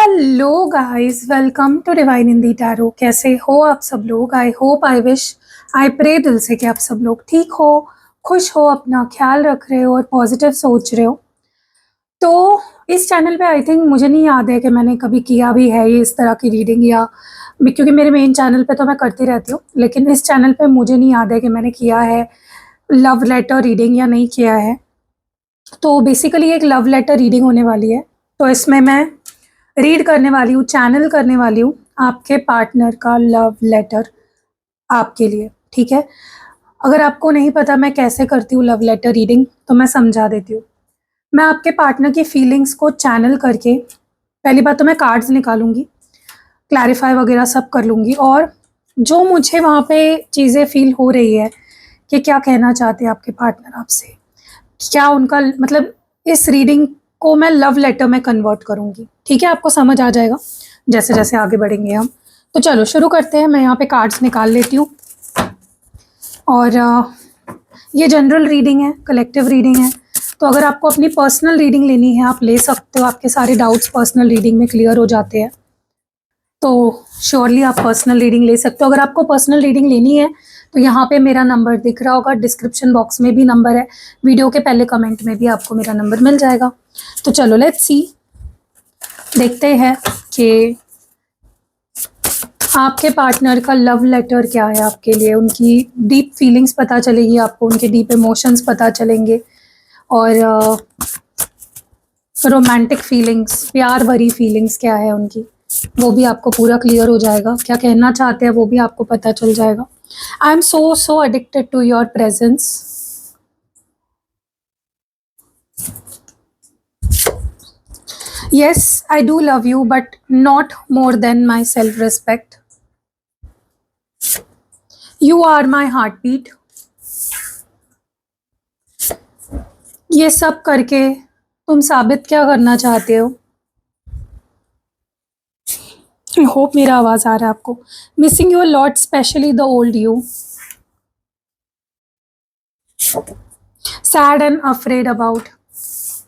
Hello guys, welcome to divine in the tarot. कैसे हो आप सब लोग? I hope, I wish, I pray दिल से कि आप सब लोग ठीक हो, खुश हो, अपना ख्याल रख रहे हो और पॉजिटिव सोच रहे हो। तो इस चैनल पे आई थिंक मुझे नहीं याद है कि मैंने कभी किया भी है ये इस तरह की रीडिंग, या क्योंकि मेरे मेन चैनल पे तो मैं करती रहती हूँ, लेकिन इस चैनल पे मुझे नहीं याद है कि मैंने किया है लव लेटर रीडिंग या नहीं किया है। तो बेसिकली एक लव लेटर रीडिंग होने वाली है। तो इसमें मैं रीड करने वाली हूँ, चैनल करने वाली हूँ आपके पार्टनर का लव लेटर आपके लिए, ठीक है। अगर आपको नहीं पता मैं कैसे करती हूँ लव लेटर रीडिंग, तो मैं समझा देती हूँ। मैं आपके पार्टनर की फीलिंग्स को चैनल करके, पहली बात तो मैं कार्ड्स निकालूंगी, क्लैरिफाई वगैरह सब कर लूँगी, और जो मुझे वहाँ पे चीज़ें फील हो रही है कि क्या कहना चाहते हैं आपके पार्टनर आपसे, क्या उनका मतलब, इस रीडिंग को मैं लव लेटर में कन्वर्ट करूँगी, ठीक है। आपको समझ आ जाएगा जैसे जैसे आगे बढ़ेंगे हम। तो चलो शुरू करते हैं। मैं यहाँ पे कार्ड्स निकाल लेती हूँ, और ये जनरल रीडिंग है, कलेक्टिव रीडिंग है। तो अगर आपको अपनी पर्सनल रीडिंग लेनी है आप ले सकते हो, आपके सारे डाउट्स पर्सनल रीडिंग में क्लियर हो जाते हैं। तो श्योरली आप पर्सनल रीडिंग ले सकते हो। अगर आपको पर्सनल रीडिंग लेनी है तो यहाँ पे मेरा नंबर दिख रहा होगा, डिस्क्रिप्शन बॉक्स में भी नंबर है, वीडियो के पहले कमेंट में भी आपको मेरा नंबर मिल जाएगा। तो चलो लेट्स सी, देखते हैं कि आपके पार्टनर का लव लेटर क्या है आपके लिए। उनकी डीप फीलिंग्स पता चलेगी आपको, उनके डीप इमोशंस पता चलेंगे, और रोमांटिक फीलिंग्स, प्यार भरी फीलिंग्स क्या है उनकी, वो भी आपको पूरा क्लियर हो जाएगा। क्या कहना चाहते हैं वो भी आपको पता चल जाएगा। I am so addicted to your presence. Yes, I do love you, but not more than my self-respect. You are my heartbeat. ये सब करके तुम साबित क्या करना चाहते हो? आई होप मेरा आवाज आ रहा है आपको। Missing you a lot, specially the old you. Sad and afraid about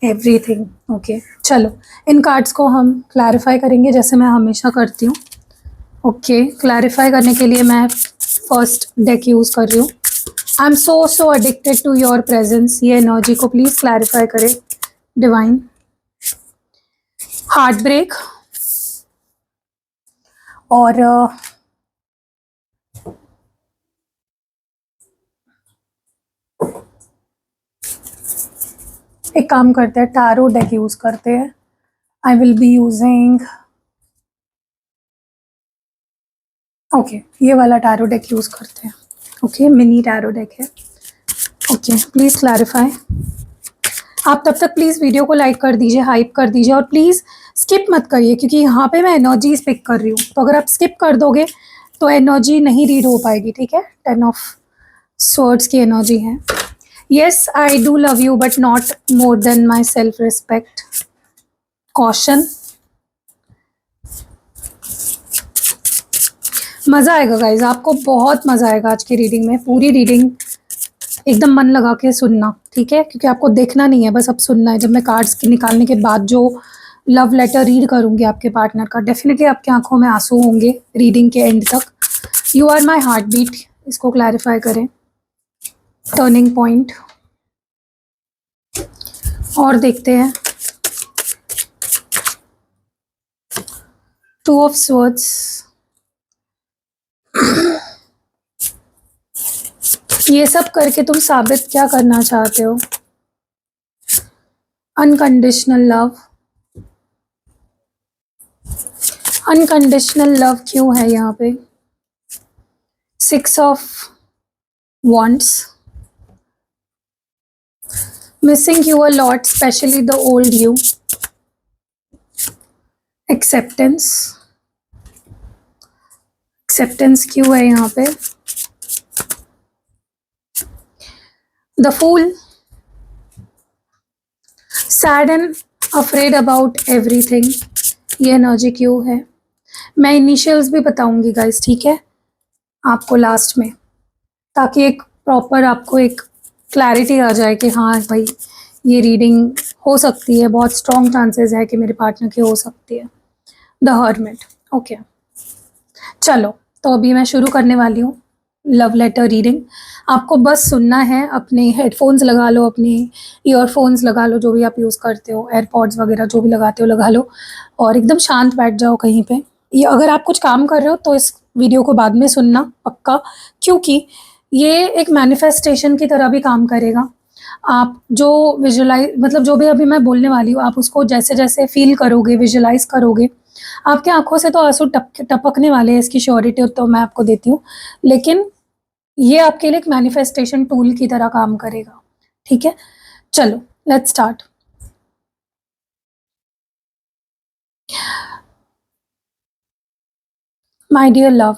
everything. Okay, चलो इन कार्ड्स को हम क्लैरिफाई करेंगे जैसे मैं हमेशा करती हूँ। ओके, क्लैरिफाई करने के लिए मैं फर्स्ट डेक यूज़ कर रही हूँ। I am so addicted to your presence, ये एनर्जी को प्लीज़ क्लैरिफाई करें डिवाइन। हार्ट ब्रेक, और एक काम करते हैं, टैरो डेक यूज़ करते हैं। I will be using, okay, ये वाला टैरो डेक यूज़ करते हैं। ओके, मिनी टैरो डेक है। Okay, please clarify. आप तब तक प्लीज़ वीडियो को लाइक कर दीजिए, हाइप कर दीजिए, और प्लीज़ स्किप मत करिए क्योंकि यहाँ पे मैं एनर्जीज पिक कर रही हूँ। तो अगर आप स्किप कर दोगे तो एनर्जी नहीं रीड हो पाएगी, ठीक है। 10 ऑफ स्वर्ड्स की एनर्जी है। Yes, I do love you but not more than my self respect. Caution. मज़ा आएगा गाइज, आपको बहुत मज़ा आएगा आज की रीडिंग में। पूरी रीडिंग एकदम मन लगा के सुनना, ठीक है, क्योंकि आपको देखना नहीं है, बस अब सुनना है। जब मैं कार्ड्स के निकालने के बाद जो लव लेटर रीड करूंगी आपके पार्टनर का, डेफिनेटली आपकी आंखों में आंसू होंगे रीडिंग के एंड तक। You are my heartbeat, इसको क्लैरिफाई करें। टर्निंग पॉइंट, और देखते हैं टू ऑफ स्वर्ड्स। ये सब करके तुम साबित क्या करना चाहते हो? Unconditional love. अनकंडीशनल लव क्यों है यहाँ पे? 6 of wands. Missing you a lot, especially the old you. Acceptance. Acceptance क्यों है यहाँ पे? The Fool. Sad and afraid about everything. ये एनर्जी क्यों है? मैं इनिशियल्स भी बताऊंगी गाइस, ठीक है, आपको लास्ट में, ताकि एक प्रॉपर आपको एक क्लैरिटी आ जाए कि हाँ भाई ये रीडिंग हो सकती है, बहुत स्ट्रॉन्ग चांसेस है कि मेरे पार्टनर की हो सकती है। The hermit. ओके, चलो तो अभी मैं शुरू करने वाली हूँ लव लेटर रीडिंग। आपको बस सुनना है, अपने हेडफोन्स लगा लो, अपने ईयरफोन्स लगा लो, जो भी आप यूज़ करते हो, एयरपॉड्स वगैरह जो भी लगाते हो लगा लो, और एकदम शांत बैठ जाओ कहीं पे। ये अगर आप कुछ काम कर रहे हो तो इस वीडियो को बाद में सुनना पक्का, क्योंकि ये एक मैनिफेस्टेशन की तरह भी काम करेगा। आप जो विजुलाइज मतलब जो भी अभी मैं बोलने वाली हूँ, आप उसको जैसे जैसे फील करोगे, विजुलाइज करोगे, आपकी आंखों से तो आंसू टपकने वाले हैं, इसकी श्योरिटी तो मैं आपको देती हूँ। लेकिन ये आपके लिए एक मैनिफेस्टेशन टूल की तरह काम करेगा। ठीक है, चलो let's start. My dear love,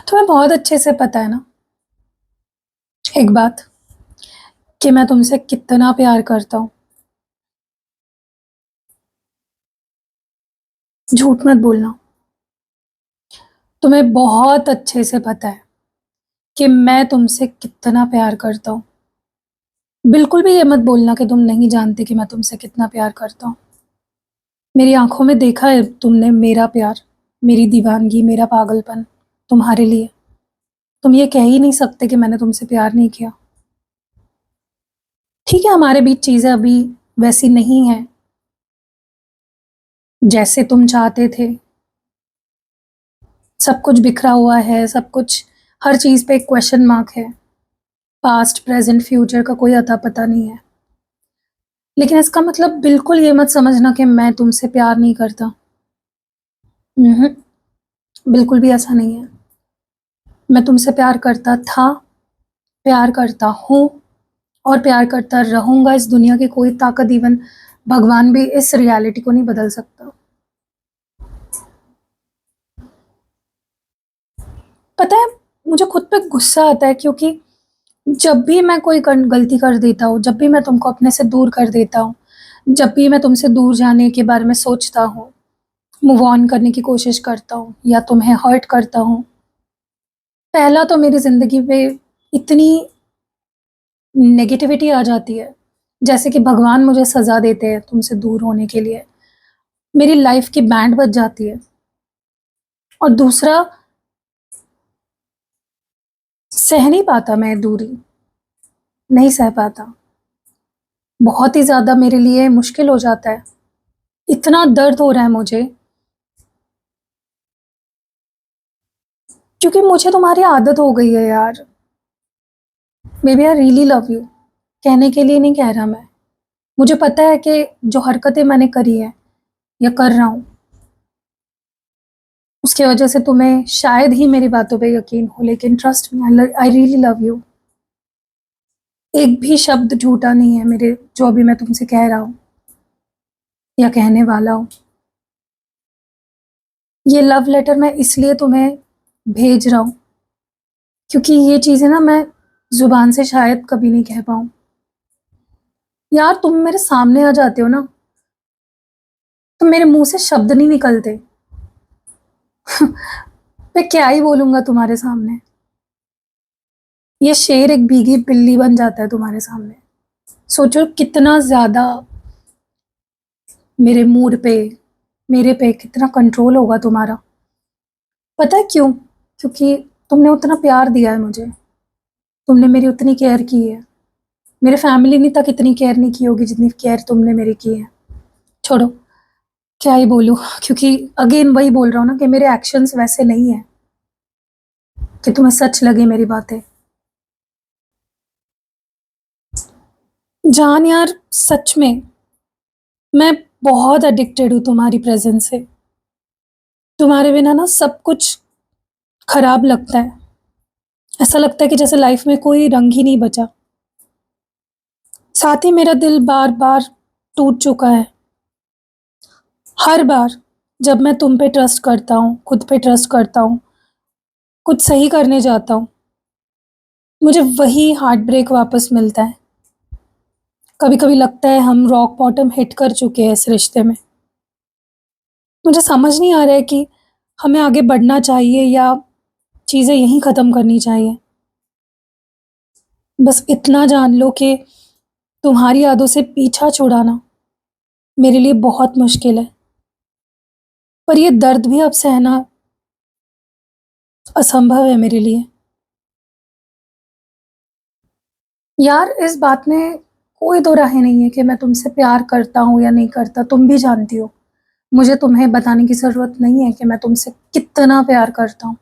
तुम्हें बहुत अच्छे से पता है ना एक बात, कि मैं तुमसे कितना प्यार करता हूँ। झूठ मत बोलना। तुम्हें बहुत अच्छे से पता है कि मैं तुमसे कितना प्यार करता हूँ। बिल्कुल भी ये मत बोलना कि तुम नहीं जानते कि मैं तुमसे कितना प्यार करता हूँ। मेरी आंखों में देखा है तुमने मेरा प्यार, मेरी दीवानगी, मेरा पागलपन तुम्हारे लिए। तुम ये कह ही नहीं सकते कि मैंने तुमसे प्यार नहीं किया। ठीक है, हमारे बीच चीज़ें अभी वैसी नहीं हैं जैसे तुम चाहते थे। सब कुछ बिखरा हुआ है, सब कुछ, हर चीज़ पे एक क्वेश्चन मार्क है। पास्ट, प्रेज़ेंट, फ्यूचर का कोई अता पता नहीं है। लेकिन इसका मतलब बिल्कुल ये मत समझना कि मैं तुमसे प्यार नहीं करता। बिल्कुल भी ऐसा नहीं है। मैं तुमसे प्यार करता था, प्यार करता हूँ, और प्यार करता रहूँगा। इस दुनिया की कोई ताकत, इवन भगवान भी इस रियलिटी को नहीं बदल सकता। पता है, मुझे खुद पे गुस्सा आता है, क्योंकि जब भी मैं कोई गलती कर देता हूँ, जब भी मैं तुमको अपने से दूर कर देता हूँ, जब भी मैं तुमसे दूर जाने के बारे में सोचता हूँ, मूव ऑन करने की कोशिश करता हूँ, या तुम्हें हर्ट करता हूँ, पहला तो मेरी ज़िंदगी पे इतनी नेगेटिविटी आ जाती है, जैसे कि भगवान मुझे सज़ा देते हैं तुमसे दूर होने के लिए। मेरी लाइफ की बैंड बज जाती है। और दूसरा, सह नहीं पाता मैं दूरी, नहीं सह पाता। बहुत ही ज़्यादा मेरे लिए मुश्किल हो जाता है। इतना दर्द हो रहा है मुझे, क्योंकि मुझे तुम्हारी आदत हो गई है यार। Baby I really love you, कहने के लिए नहीं कह रहा मैं। मुझे पता है कि जो हरकतें मैंने करी है या कर रहा हूँ, उसकी वजह से तुम्हें शायद ही मेरी बातों पे यकीन हो, लेकिन trust me, I really love you. एक भी शब्द झूठा नहीं है मेरे, जो अभी मैं तुमसे कह रहा हूँ या कहने वाला हूँ। ये लव लेटर मैं इसलिए तुम्हें भेज रहा हूँ, क्योंकि ये चीज़ें ना मैं ज़ुबान से शायद कभी नहीं कह पाऊँ। यार तुम मेरे सामने आ जाते हो ना, तो मेरे मुंह से शब्द नहीं निकलते। मैं क्या ही बोलूँगा तुम्हारे सामने। ये शेर एक भीगी बिल्ली बन जाता है तुम्हारे सामने। सोचो कितना ज़्यादा मेरे मूड पे, मेरे पे कितना कंट्रोल होगा तुम्हारा। पता है क्यों? क्योंकि तुमने उतना प्यार दिया है मुझे, तुमने मेरी उतनी केयर की है। मेरे फैमिली ने तक इतनी केयर नहीं की होगी जितनी केयर तुमने मेरी की है। छोड़ो, क्या ही बोलूँ, क्योंकि अगेन वही बोल रहा हूँ ना कि मेरे एक्शंस वैसे नहीं है कि तुम्हें सच लगे मेरी बातें। जान यार, सच में मैं बहुत एडिक्टेड हूँ तुम्हारी प्रेजेंस से। तुम्हारे बिना ना सब कुछ खराब लगता है। ऐसा लगता है कि जैसे लाइफ में कोई रंग ही नहीं बचा। साथ ही मेरा दिल बार बार टूट चुका है। हर बार जब मैं तुम पे ट्रस्ट करता हूँ, खुद पे ट्रस्ट करता हूँ, कुछ सही करने जाता हूँ, मुझे वही हार्ट ब्रेक वापस मिलता है। कभी कभी लगता है हम रॉक बॉटम हिट कर चुके हैं इस रिश्ते में। मुझे समझ नहीं आ रहा है कि हमें आगे बढ़ना चाहिए या चीज़ें यहीं ख़त्म करनी चाहिए। बस इतना जान लो कि तुम्हारी यादों से पीछा छुड़ाना मेरे लिए बहुत मुश्किल है, पर ये दर्द भी अब सहना असंभव है मेरे लिए। यार, इस बात में कोई दो राहें नहीं है कि मैं तुमसे प्यार करता हूँ या नहीं करता, तुम भी जानती हो। मुझे तुम्हें बताने की ज़रूरत नहीं है कि मैं तुमसे कितना प्यार करता हूँ।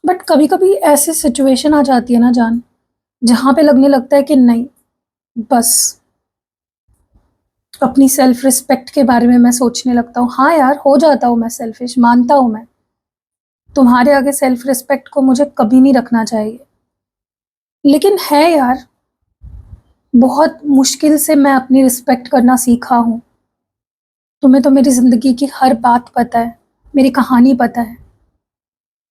बट कभी-कभी ऐसी सिचुएशन आ जाती है ना जान, जहाँ पे लगने लगता है कि नहीं, बस अपनी सेल्फ रिस्पेक्ट के बारे में मैं सोचने लगता हूँ। हाँ यार, हो जाता हूँ मैं सेल्फिश, मानता हूँ मैं। तुम्हारे आगे सेल्फ रिस्पेक्ट को मुझे कभी नहीं रखना चाहिए। लेकिन है यार, बहुत मुश्किल से मैं अपनी रिस्पेक्ट करना सीखा हूँ। तुम्हें तो मेरी ज़िंदगी की हर बात पता है, मेरी कहानी पता है।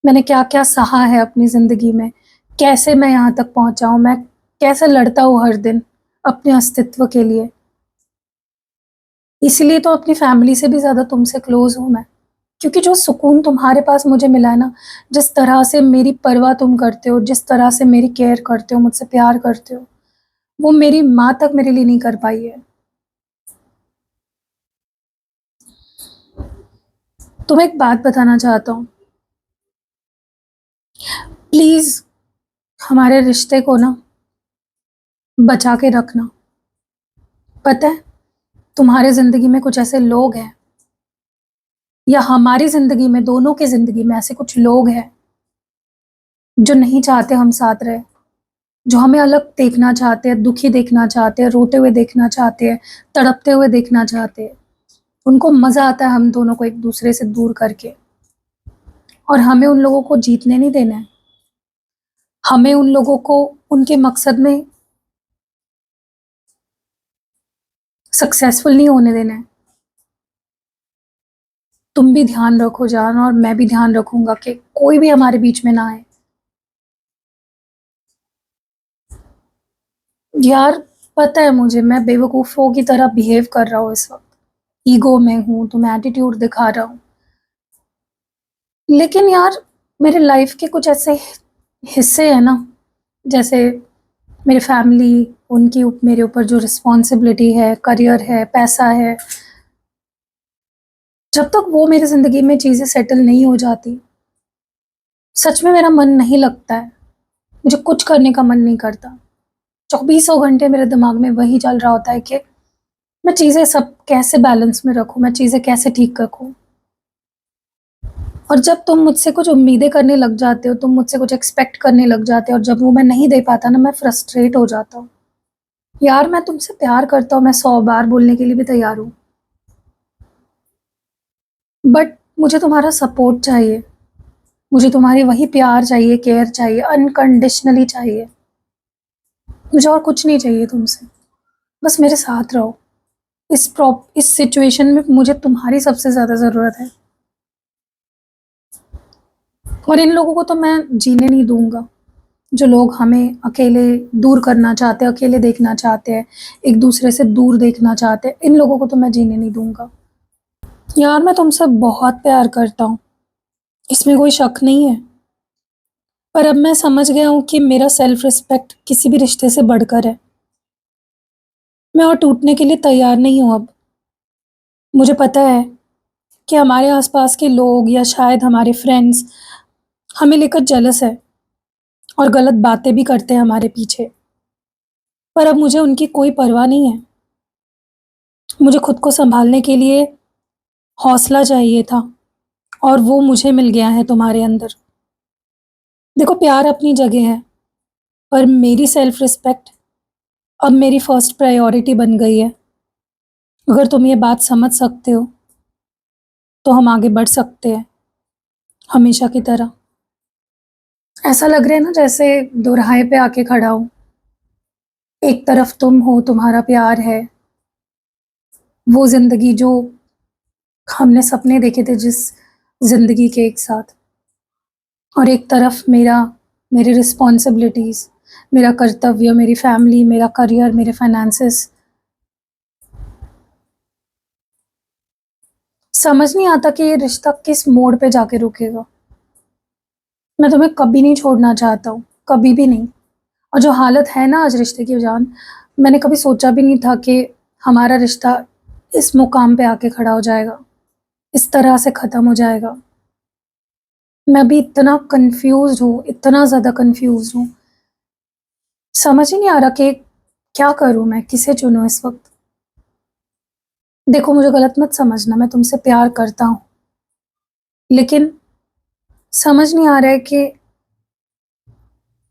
मैंने क्या-क्या सहा है अपनी ज़िंदगी में, कैसे मैं यहाँ तक पहुँचा हूँ, मैं कैसे लड़ता हूँ हर दिन अपने अस्तित्व के लिए। इसीलिए तो अपनी फैमिली से भी ज़्यादा तुमसे क्लोज़ हूँ मैं। क्योंकि जो सुकून तुम्हारे पास मुझे मिला है ना, जिस तरह से मेरी परवाह तुम करते हो, जिस तरह से मेरी केयर करते हो, मुझसे प्यार करते हो, वो मेरी माँ तक मेरे लिए नहीं कर पाई है। तुम्हें एक बात बताना चाहता हूँ, प्लीज़ हमारे रिश्ते को ना बचा के रखना। पता है, तुम्हारे ज़िंदगी में कुछ ऐसे लोग हैं, या हमारी ज़िंदगी में, दोनों की ज़िंदगी में ऐसे कुछ लोग हैं, जो नहीं चाहते हम साथ रहें, जो हमें अलग देखना चाहते हैं, दुखी देखना चाहते हैं, रोते हुए देखना चाहते हैं, तड़पते हुए देखना चाहते हैं। उनको मज़ा आता है हम दोनों को एक-दूसरे से दूर करके, और हमें उन लोगों को जीतने नहीं देना है। हमें उन लोगों को उनके मकसद में सक्सेसफुल नहीं होने देना है। तुम भी ध्यान रखो जान, और मैं भी ध्यान रखूँगा कि कोई भी हमारे बीच में ना आए। यार, पता है मुझे, मैं बेवकूफ़ों की तरह बिहेव कर रहा हूँ इस वक़्त। ईगो में हूँ, तो मैं एटीट्यूड दिखा रहा हूँ। लेकिन यार, मेरे लाइफ़ के कुछ ऐसे हिस्से हैं ना, जैसे मेरी फैमिली, उनकी मेरे ऊपर जो रिस्पॉन्सिबिलिटी है, करियर है, पैसा है, जब तक वो मेरी ज़िंदगी में चीज़ें सेटल नहीं हो जाती, सच में मेरा मन नहीं लगता है। मुझे कुछ करने का मन नहीं करता। चौबीसों घंटे मेरे दिमाग में वही चल रहा होता है कि मैं चीज़ें सब कैसे बैलेंस में रखूँ, मैं चीज़ें कैसे ठीक रखूँ। और जब तुम मुझसे कुछ उम्मीदें करने लग जाते हो, तुम मुझसे कुछ एक्सपेक्ट करने लग जाते हो, और जब वो मैं नहीं दे पाता ना, मैं फ्रस्ट्रेट हो जाता हूँ। यार, मैं तुमसे प्यार करता हूँ, मैं 100 बार बोलने के लिए भी तैयार हूँ। बट मुझे तुम्हारा सपोर्ट चाहिए, मुझे तुम्हारी वही प्यार चाहिए, केयर चाहिए, अनकंडीशनली चाहिए। मुझे और कुछ नहीं चाहिए तुमसे, बस मेरे साथ रहो। इस सिचुएशन में मुझे तुम्हारी सबसे ज़्यादा ज़रूरत है, और इन लोगों को तो मैं जीने नहीं दूँगा, जो लोग हमें अकेले दूर करना चाहते हैं, अकेले देखना चाहते हैं, एक-दूसरे से दूर देखना चाहते हैं, इन लोगों को तो मैं जीने नहीं दूँगा। यार, मैं तुमसे बहुत प्यार करता हूँ, इसमें कोई शक नहीं है। पर अब मैं समझ गया हूँ कि मेरा सेल्फ रिस्पेक्ट किसी भी रिश्ते से बढ़कर है। मैं और टूटने के लिए तैयार नहीं हूँ अब। मुझे पता है कि हमारे आसपास के लोग, या शायद हमारे फ्रेंड्स, हमें लेकर जेलस है और गलत बातें भी करते हैं हमारे पीछे। पर अब मुझे उनकी कोई परवाह नहीं है। मुझे खुद को सँभालने के लिए हौसला चाहिए था, और वो मुझे मिल गया है तुम्हारे अंदर। देखो, प्यार अपनी जगह है, पर मेरी सेल्फ रिस्पेक्ट अब मेरी फर्स्ट प्रायोरिटी बन गई है। अगर तुम ये बात समझ सकते हो, तो हम आगे बढ़ सकते हैं, हमेशा की तरह। ऐसा लग रहा है ना, जैसे दोराहे पे आके खड़ा हूँ। एक तरफ तुम हो, तुम्हारा प्यार है, वो ज़िंदगी जो हमने सपने देखे थे जिस ज़िंदगी के एक साथ, और एक तरफ मेरी रिस्पॉन्सिबिलिटीज़, मेरा कर्तव्य, मेरी फैमिली, मेरा करियर, मेरे फाइनेंसेस। समझ नहीं आता कि ये रिश्ता किस मोड़ पे जाके रुकेगा। मैं तुम्हें कभी नहीं छोड़ना चाहता हूँ, कभी भी नहीं। और जो हालत है ना आज रिश्ते की जान, मैंने कभी सोचा भी नहीं था कि हमारा रिश्ता इस मुकाम पे आके खड़ा हो जाएगा, इस तरह से ख़त्म हो जाएगा। मैं अभी इतना कन्फ्यूज़्ड हूँ, इतना ज़्यादा कन्फ्यूज़्ड हूँ। समझ ही नहीं आ रहा कि क्या करूँ मैं, किसे चुनूँ इस वक़्त? देखो, मुझे गलत मत समझना, मैं तुमसे प्यार करता हूँ, लेकिन समझ नहीं आ रहा है कि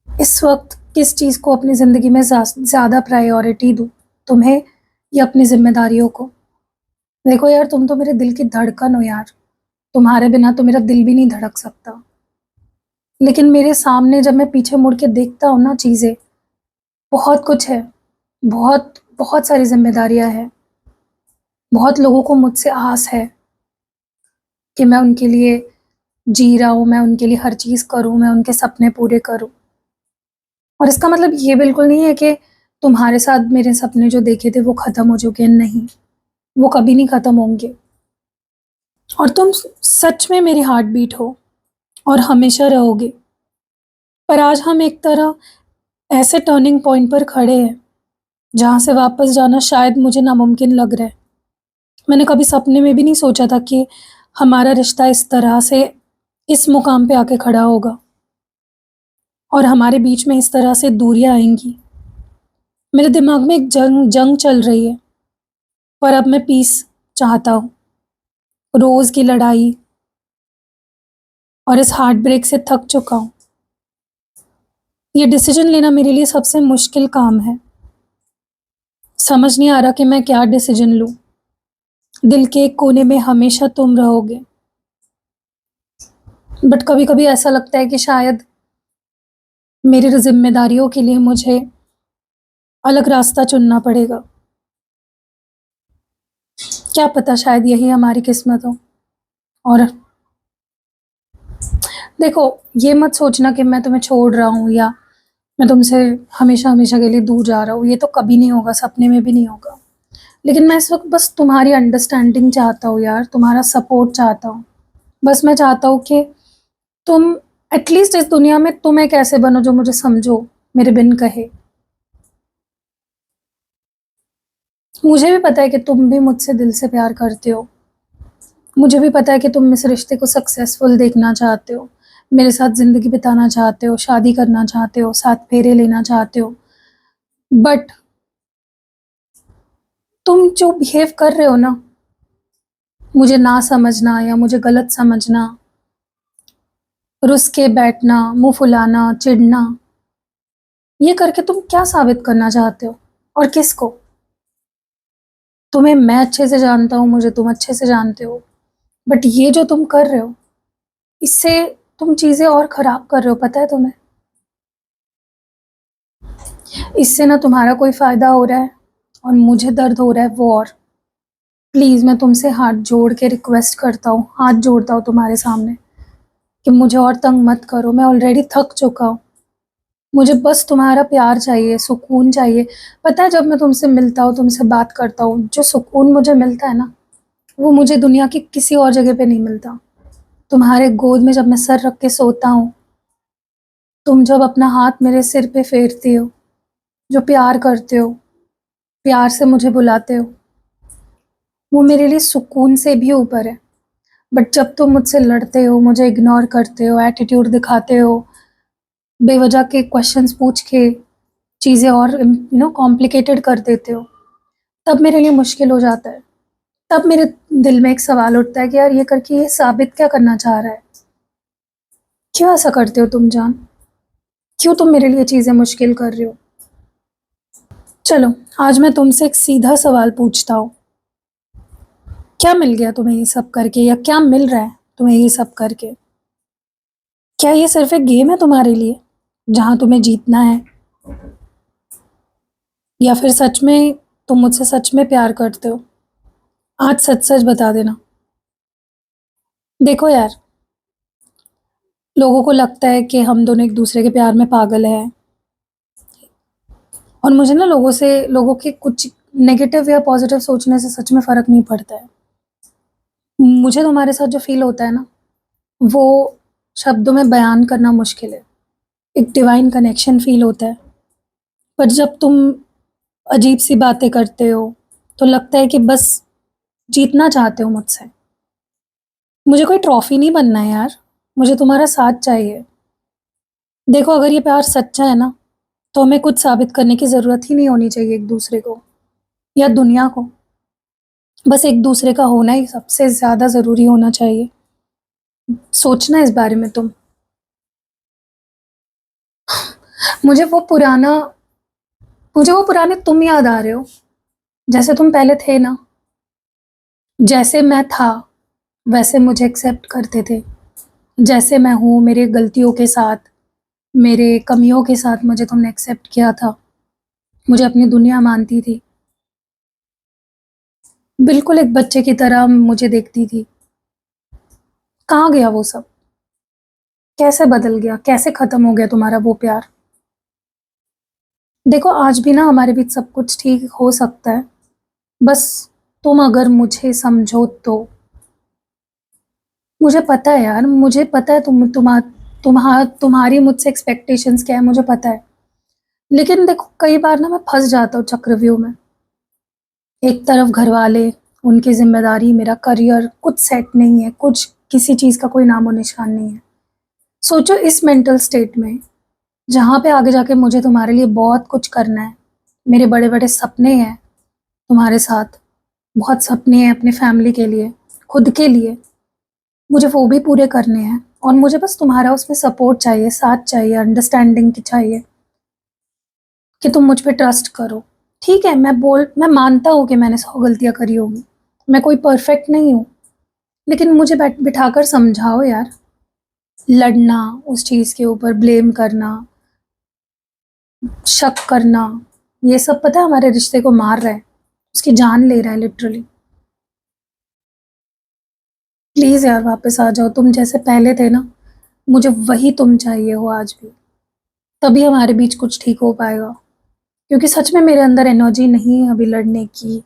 इस वक़्त किस चीज़ को अपनी ज़िंदगी में ज़्यादा प्रायोरिटी दूँ, तुम्हें या अपनी ज़िम्मेदारियों को? देखो यार, तुम तो मेरे दिल की धड़कन हो यार, तुम्हारे बिना तो मेरा दिल भी नहीं धड़क सकता। लेकिन मेरे सामने जब मैं पीछे मुड़ के देखता हूँ ना चीज़ें, बहुत कुछ है, बहुत, बहुत सारी ज़िम्मेदारियाँ हैं, बहुत लोगों को मुझसे आस है कि मैं उनके लिए जी रहा हूँ, मैं उनके लिए हर चीज़ करूँ, मैं उनके सपने पूरे करूँ। और इसका मतलब ये बिल्कुल नहीं है कि तुम्हारे साथ मेरे सपने जो देखे थे वो ख़त्म हो चुके हैं, नहीं, वो कभी नहीं ख़त्म होंगे। और तुम सच में मेरी हार्ट बीट हो और हमेशा रहोगे। पर आज हम एक तरह ऐसे टर्निंग पॉइंट पर खड़े हैं, जहाँ से वापस जाना शायद मुझे नामुमकिन लग रहा है। मैंने कभी सपने में भी नहीं सोचा था कि हमारा रिश्ता इस तरह से इस मुकाम पे आके खड़ा होगा और हमारे बीच में इस तरह से दूरियाँ आएँगी। मेरे दिमाग में एक जंग जंग चल रही है, पर अब मैं पीस चाहता हूँ। रोज़ की लड़ाई और इस हार्ट ब्रेक से थक चुका हूँ। ये डिसीजन लेना मेरे लिए सबसे मुश्किल काम है। समझ नहीं आ रहा कि मैं क्या डिसीजन लूँ। दिल के एक कोने में हमेशा तुम रहोगे, बट कभी-कभी ऐसा लगता है कि शायद मेरी ज़िम्मेदारियों के लिए मुझे अलग रास्ता चुनना पड़ेगा। क्या पता, शायद यही हमारी किस्मत हो। और देखो, ये मत सोचना कि मैं तुम्हें छोड़ रहा हूँ या मैं तुमसे हमेशा-हमेशा के लिए दूर जा रहा हूँ, ये तो कभी नहीं होगा, सपने में भी नहीं होगा। लेकिन मैं इस वक़्त बस तुम्हारी अंडरस्टैंडिंग चाहता हूँ यार, तुम्हारा सपोर्ट चाहता हूँ। बस मैं चाहता हूँ कि तुम एटलीस्ट इस दुनिया में तुम एक ऐसे बनो जो मुझे समझो, मेरे बिन कहे। मुझे भी पता है कि तुम भी मुझसे दिल से प्यार करते हो। मुझे भी पता है कि तुम इस रिश्ते को सक्सेसफुल देखना चाहते हो, मेरे साथ ज़िंदगी बिताना चाहते हो, शादी करना चाहते हो, साथ फेरे लेना चाहते हो। बट तुम जो बिहेव कर रहे हो ना, मुझे ना समझना या मुझे गलत समझना, रुस के बैठना, मुँह फुलाना, चिढ़ना, ये करके तुम क्या साबित करना चाहते हो और किसको? तुम्हें मैं अच्छे से जानता हूँ, मुझे तुम अच्छे से जानते हो, बट ये जो तुम कर रहे हो, इससे तुम चीज़ें और ख़राब कर रहे हो, पता है तुम्हें? इससे ना तुम्हारा कोई फ़ायदा हो रहा है और मुझे दर्द हो रहा है वो और। प्लीज़, मैं तुमसे हाथ जोड़ के रिक्वेस्ट करता हूँ, हाथ जोड़ता हूँ तुम्हारे सामने कि मुझे और तंग मत करो, मैं ऑलरेडी थक चुका हूँ। मुझे बस तुम्हारा प्यार चाहिए, सुकून चाहिए। पता है, जब मैं तुमसे मिलता हूँ, तुमसे बात करता हूँ, जो सुकून मुझे मिलता है ना, वो मुझे दुनिया की किसी और जगह पे नहीं मिलता। तुम्हारे गोद में जब मैं सर रख के सोता हूँ, तुम जब अपना हाथ मेरे सिर पे फेरती हो, जो प्यार करते हो, प्यार से मुझे बुलाते हो, वो मेरे लिए सुकून से भी ऊपर है। बट जब तुम मुझसे लड़ते हो, मुझे इग्नोर करते हो, एटीट्यूड दिखाते हो, बेवजह के क्वेश्चंस पूछ के चीज़ें और कॉम्प्लिकेटेड कर देते हो, तब मेरे लिए मुश्किल हो जाता है। तब मेरे दिल में एक सवाल उठता है कि यार, ये करके ये साबित क्या करना चाह रहा है? क्यों ऐसा करते हो तुम जान? क्यों तुम मेरे लिए चीज़ें मुश्किल कर रहे हो? चलो, आज मैं तुमसे एक सीधा सवाल पूछता हूँ। क्या मिल गया तुम्हें ये सब करके, या क्या मिल रहा है तुम्हें ये सब करके? क्या ये सिर्फ़ एक गेम है तुम्हारे लिए, जहाँ तुम्हें जीतना है? या फिर सच में तुम मुझसे सच में प्यार करते हो? आज सच-सच बता देना। देखो यार, लोगों को लगता है कि हम दोनों एक-दूसरे के प्यार में पागल हैं, और मुझे ना लोगों के कुछ नेगेटिव या पॉज़िटिव सोचने से सच में फ़र्क नहीं पड़ता है। मुझे तुम्हारे साथ जो फ़ील होता है ना, वो शब्दों में बयान करना मुश्किल है। एक डिवाइन कनेक्शन फ़ील होता है। पर जब तुम अजीब-सी बातें करते हो, तो लगता है कि बस जीतना चाहते हो मुझसे। मुझे कोई ट्रॉफी नहीं बनना है यार, मुझे तुम्हारा साथ चाहिए। देखो, अगर ये प्यार सच्चा है ना, तो हमें कुछ साबित करने की ज़रूरत ही नहीं होनी चाहिए एक दूसरे को या दुनिया को। बस एक दूसरे का होना ही सबसे ज़्यादा ज़रूरी होना चाहिए। सोचना इस बारे में तुम। मुझे वो पुराना मुझे वो पुराने तुम याद आ रहे हो, जैसे तुम पहले थे ना। जैसे मैं था वैसे मुझे एक्सेप्ट करते थे, जैसे मैं हूँ मेरे गलतियों के साथ, मेरे कमियों के साथ मुझे तुमने एक्सेप्ट किया था। मुझे अपनी दुनिया मानती थी, बिल्कुल एक बच्चे की तरह मुझे देखती थी। कहाँ गया वो सब? कैसे बदल गया, कैसे खत्म हो गया तुम्हारा वो प्यार? देखो, आज भी ना हमारे बीच सब कुछ ठीक हो सकता है, बस तुम अगर मुझे समझो तो। मुझे पता है यार, मुझे पता है तुम्हारी मुझसे एक्सपेक्टेशंस क्या है, मुझे पता है। लेकिन देखो, कई बार ना मैं फंस जाता हूँ चक्रव्यूह में। एक तरफ घर वाले, उनकी जिम्मेदारी, मेरा करियर, कुछ सेट नहीं है, कुछ किसी चीज का कोई नामो निशान नहीं है। सोचो इस मेंटल स्टेट में, जहाँ पे आगे जाके मुझे तुम्हारे लिए बहुत कुछ करना है। मेरे बड़े बड़े सपने हैं तुम्हारे साथ, बहुत सपने हैं अपनी फैमिली के लिए, खुद के लिए। मुझे वो भी पूरे करने हैं, और मुझे बस तुम्हारा उसमें सपोर्ट चाहिए, साथ चाहिए, अंडरस्टैंडिंग की चाहिए, कि तुम मुझ पे ट्रस्ट करो। ठीक है, मैं मानता हूँ कि मैंने 100 गलतियाँ करी होंगी, मैं कोई परफेक्ट नहीं हूँ। लेकिन मुझे बिठाकर समझाओ यार। लड़ना, उस चीज़ के ऊपर ब्लेम करना, शक करना, ये सब पता है हमारे रिश्ते को मार रहा है, उसकी जान ले रहा है लिटरली। प्लीज़ यार, वापस आ जाओ, तुम जैसे पहले थे ना। मुझे वही तुम चाहिए हो आज भी, तभी हमारे बीच कुछ ठीक हो पाएगा। क्योंकि सच में मेरे अंदर एनर्जी नहीं है अभी लड़ने की,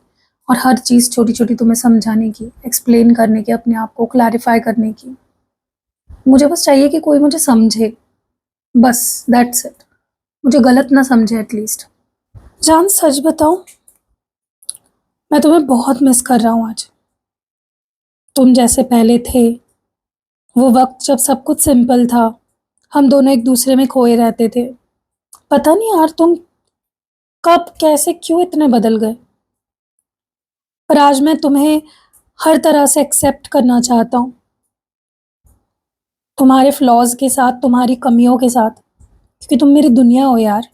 और हर चीज़ छोटी छोटी तुम्हें समझाने की, एक्सप्लेन करने की, अपने आप को क्लैरिफाई करने की। मुझे बस चाहिए कि कोई मुझे समझे, बस दैट्स इट। मुझे गलत ना समझे एटलीस्ट। जान, सच बताऊं, मैं तुम्हें बहुत मिस कर रहा हूँ आज। तुम जैसे पहले थे, वो वक्त जब सब कुछ सिंपल था, हम दोनों एक दूसरे में खोए रहते थे। पता नहीं यार, तुम कब, कैसे, क्यों इतने बदल गए। पर आज मैं तुम्हें हर तरह से एक्सेप्ट करना चाहता हूँ, तुम्हारे फ्लॉज के साथ, तुम्हारी कमियों के साथ, क्योंकि तुम मेरी दुनिया हो यार।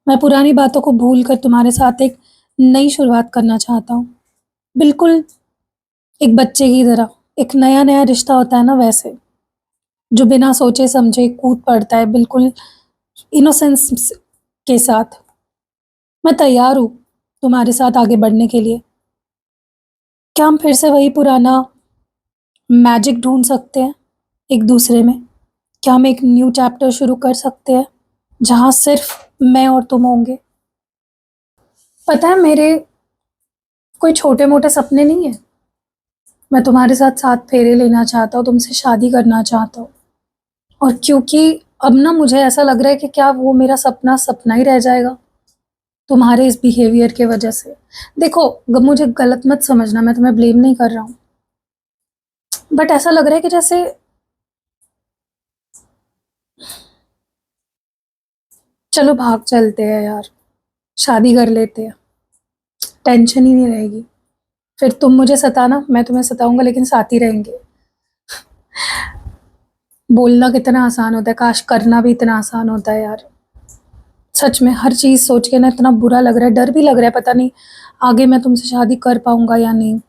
मैं पुरानी बातों को भूल कर तुम्हारे साथ एक नई शुरुआत करना चाहता हूँ, बिल्कुल एक बच्चे की तरह। एक नया नया रिश्ता होता है ना, वैसे, जो बिना सोचे समझे कूद पड़ता है, बिल्कुल इनोसेंस के साथ। मैं तैयार हूँ तुम्हारे साथ आगे बढ़ने के लिए। क्या हम फिर से वही पुराना मैजिक ढूंढ सकते हैं एक दूसरे में? क्या हम एक न्यू चैप्टर शुरू कर सकते हैं, जहाँ सिर्फ मैं और तुम होंगे? पता है, मेरे कोई छोटे मोटे सपने नहीं है। मैं तुम्हारे साथ 7 फेरे लेना चाहता हूँ, तुमसे शादी करना चाहता हूँ। और क्योंकि अब ना मुझे ऐसा लग रहा है कि क्या वो मेरा सपना सपना ही रह जाएगा तुम्हारे इस बिहेवियर के वजह से। देखो, मुझे गलत मत समझना, मैं तुम्हें ब्लेम नहीं कर रहा हूँ, बट ऐसा लग रहा है कि जैसे, चलो भाग चलते हैं यार, शादी कर लेते हैं, टेंशन ही नहीं रहेगी। फिर तुम मुझे सताना, मैं तुम्हें सताऊंगा, लेकिन साथ ही रहेंगे। बोलना कितना आसान होता है, काश करना भी इतना आसान होता है यार। सच में हर चीज़ सोच के ना इतना बुरा लग रहा है, डर भी लग रहा है, पता नहीं आगे मैं तुमसे शादी कर पाऊंगा या नहीं।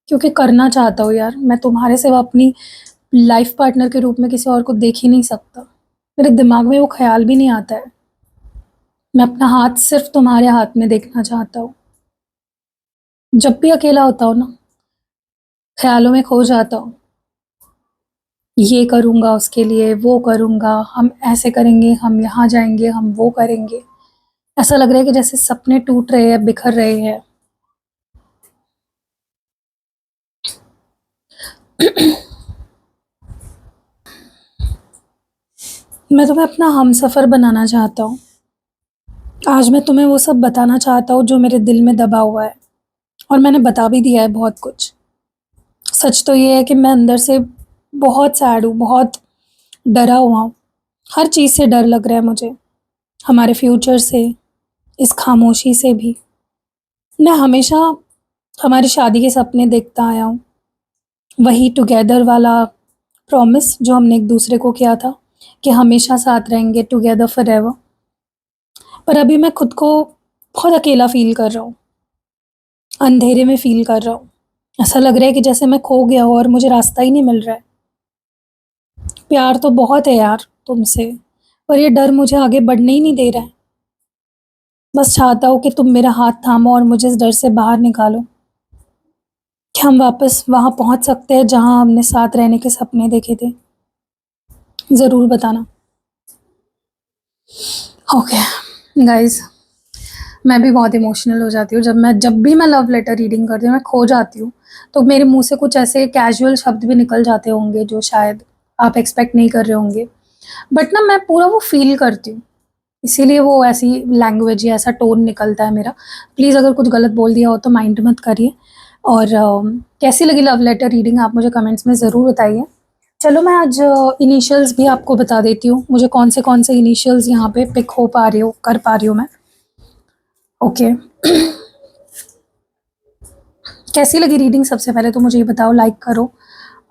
क्योंकि करना चाहता हूँ यार, मैं तुम्हारे सिवा अपनी लाइफ पार्टनर के रूप में किसी और को देख ही नहीं सकता। मेरे दिमाग में वो ख्याल भी नहीं आता है। मैं अपना हाथ सिर्फ तुम्हारे हाथ में देखना चाहता हूँ। जब भी अकेला होता हूँ ना, ख्यालों में खो जाता हूँ। ये करूँगा उसके लिए, वो करूँगा, हम ऐसे करेंगे, हम यहाँ जाएंगे, हम वो करेंगे। ऐसा लग रहा है कि जैसे सपने टूट रहे हैं, बिखर रहे हैं। मैं तुम्हें अपना हमसफ़र बनाना चाहता हूँ। आज मैं तुम्हें वो सब बताना चाहता हूँ जो मेरे दिल में दबा हुआ है, और मैंने बता भी दिया है बहुत कुछ। सच तो ये है कि मैं अंदर से बहुत सैड हूँ, बहुत डरा हुआ हूँ। हर चीज़ से डर लग रहा है मुझे, हमारे फ्यूचर से, इस खामोशी से भी। मैं हमेशा हमारी शादी के सपने देखता आया हूँ, वही टुगेदर वाला प्रॉमिस जो हमने एक दूसरे को किया था कि हमेशा साथ रहेंगे, टुगेदर फॉरएवर। पर अभी मैं खुद को बहुत अकेला फ़ील कर रहा हूँ, अंधेरे में फ़ील कर रहा हूँ। ऐसा लग रहा है कि जैसे मैं खो गया हूँ और मुझे रास्ता ही नहीं मिल रहा है। प्यार तो बहुत है यार तुमसे, पर ये डर मुझे आगे बढ़ने ही नहीं दे रहा है। बस चाहता हूँ कि तुम मेरा हाथ थामो और मुझे इस डर से बाहर निकालो, कि हम वापस वहाँ पहुँच सकते हैं जहाँ हमने साथ रहने के सपने देखे थे। ज़रूर बताना। ओके गाइस, मैं भी बहुत इमोशनल हो जाती हूँ जब भी मैं लव लेटर रीडिंग करती हूँ, मैं खो जाती हूँ। तो मेरे मुंह से कुछ ऐसे कैजुअल शब्द भी निकल जाते होंगे जो शायद आप एक्सपेक्ट नहीं कर रहे होंगे, बट ना मैं पूरा वो फील करती हूँ, इसीलिए वो ऐसी लैंग्वेज या ऐसा टोन निकलता है मेरा। प्लीज़ अगर कुछ गलत बोल दिया हो तो माइंड मत करिए। और कैसी लगी लव लेटर रीडिंग आप मुझे कमेंट्स में ज़रूर बताइए। चलो मैं आज इनिशियल्स भी आपको बता देती हूँ, मुझे कौन से इनिशियल्स यहाँ पे पिक हो पा रही हो, कर पा रही हूँ मैं। ओके कैसी लगी रीडिंग सबसे पहले तो मुझे ये बताओ, लाइक करो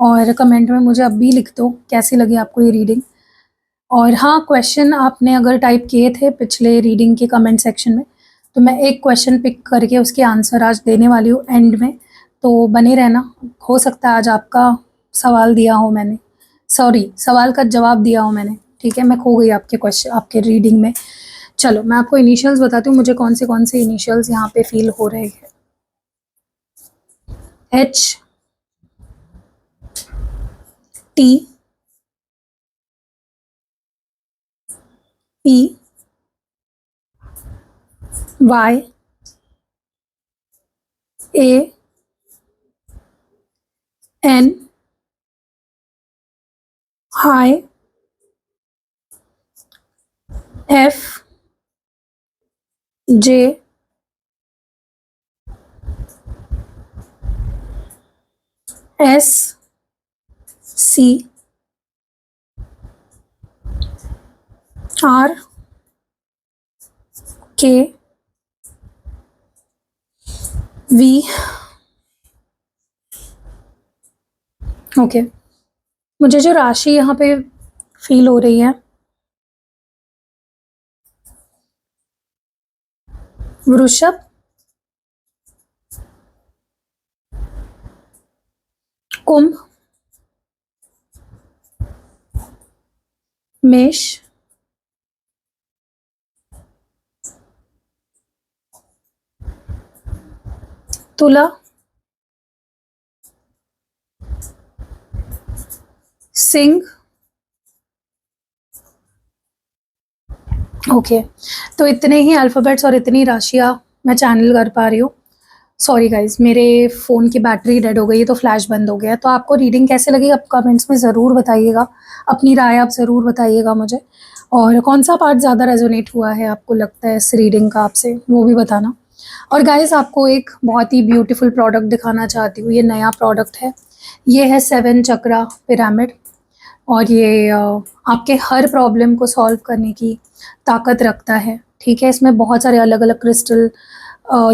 और कमेंट में मुझे अब भी लिख दो कैसी लगी आपको ये रीडिंग। और हाँ, क्वेश्चन आपने अगर टाइप किए थे पिछले रीडिंग के कमेंट सेक्शन में, तो मैं एक क्वेश्चन पिक करके उसके आंसर आज देने वाली हूँ एंड में, तो बने रहना। हो सकता है आज आपका सवाल दिया हो मैंने, सॉरी सवाल का जवाब दिया हो मैंने। ठीक है, मैं खो गई आपके क्वेश्चन, आपके रीडिंग में। चलो मैं आपको इनिशियल्स बताती हूँ, मुझे कौन से इनिशियल्स यहाँ पे फील हो रहे हैं। H, T, P, Y, A, N, I, F, J, S, C, R, K, V. Okay मुझे जो राशि यहाँ पे फील हो रही है, वृषभ, कुंभ, मेष, तुला, सिंह। ओके तो इतने ही अल्फ़ाबेट्स और इतनी राशियाँ मैं चैनल कर पा रही हूँ। सॉरी गाइज़, मेरे फ़ोन की बैटरी डेड हो गई है तो फ्लैश बंद हो गया। तो आपको रीडिंग कैसे लगी आप कमेंट्स में ज़रूर बताइएगा, अपनी राय आप ज़रूर बताइएगा मुझे। और कौन-सा पार्ट ज़्यादा रेज़ोनेट हुआ है आपको लगता है इस रीडिंग का आपसे, वो भी बताना। और गाइज़ आपको एक बहुत ही ब्यूटीफुल प्रोडक्ट दिखाना चाहती हूँ, ये नया प्रोडक्ट है। ये है 7 चक्रा पिरामिड और ये आपके हर प्रॉब्लम को सॉल्व करने की ताकत रखता है। ठीक है, इसमें बहुत सारे अलग-अलग क्रिस्टल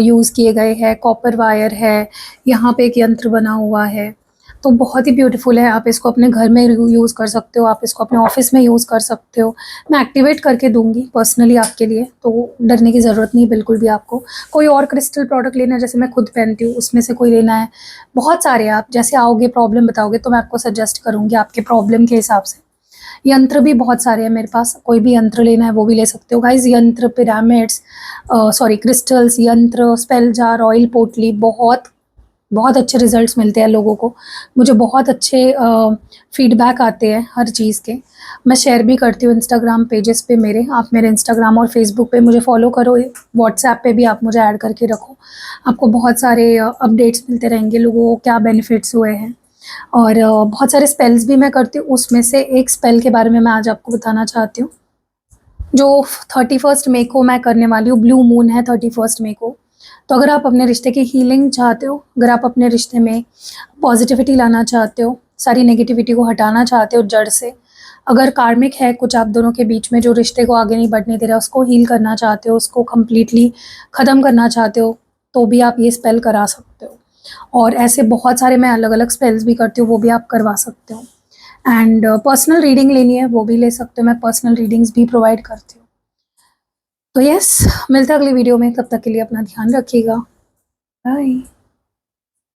यूज़ किए गए हैं, कॉपर वायर है, यहाँ पे एक यंत्र बना हुआ है। तो बहुत ही ब्यूटीफुल है, आप इसको अपने घर में यूज़ कर सकते हो, आप इसको अपने ऑफ़िस में यूज़ कर सकते हो। मैं एक्टिवेट करके दूँगी पर्सनली आपके लिए, तो डरने की ज़रूरत नहीं बिल्कुल भी आपको। कोई और क्रिस्टल प्रोडक्ट लेना है, जैसे मैं खुद पहनती हूँ, उसमें से कोई लेना है, बहुत सारे आप जैसे आओगे प्रॉब्लम बताओगे तो मैं आपको सजेस्ट करूँगी आपके प्रॉब्लम के हिसाब से। यंत्र भी बहुत सारे हैं मेरे पास, कोई भी यंत्र लेना है वो भी ले सकते हो गाइज़। यंत्र, पिरामिड्स, सॉरी क्रिस्टल्स, यंत्र, स्पेल जार, ऑयल पोटली, बहुत बहुत अच्छे रिजल्ट्स मिलते हैं लोगों को। मुझे बहुत अच्छे फीडबैक आते हैं हर चीज़ के। मैं शेयर भी करती हूँ इंस्टाग्राम पेजेस पे मेरे, आप मेरे इंस्टाग्राम और फेसबुक पे मुझे फॉलो करो, व्हाट्सएप पे भी आप मुझे ऐड करके रखो। आपको बहुत सारे अपडेट्स मिलते रहेंगे, लोगों को क्या बेनिफिट्स हुए हैं। और बहुत सारे स्पेल्स भी मैं करती हूँ, उसमें से एक स्पेल के बारे में मैं आज आपको बताना चाहती हूँ, जो 31 मई को मैं करने वाली हूँ। ब्लू मून है 31 मई को, तो अगर आप अपने रिश्ते की हीलिंग चाहते हो, अगर आप अपने रिश्ते में पॉजिटिविटी लाना चाहते हो, सारी नेगेटिविटी को हटाना चाहते हो जड़ से, अगर कार्मिक है कुछ आप दोनों के बीच में जो रिश्ते को आगे नहीं बढ़ने दे रहा, उसको हील करना चाहते हो, उसको कम्प्लीटली ख़त्म करना चाहते हो, तो भी आप ये स्पेल करा सकते हो। और ऐसे बहुत सारे मैं अलग अलग स्पेल्स भी करती हूँ, वो भी आप करवा सकते हो। एंड पर्सनल रीडिंग लेनी है वो भी ले सकते हो, मैं पर्सनल रीडिंग्स भी प्रोवाइड करती हूँ। तो यस, मिलते हैं अगली वीडियो में, तब तक के लिए अपना ध्यान रखिएगा। बाय।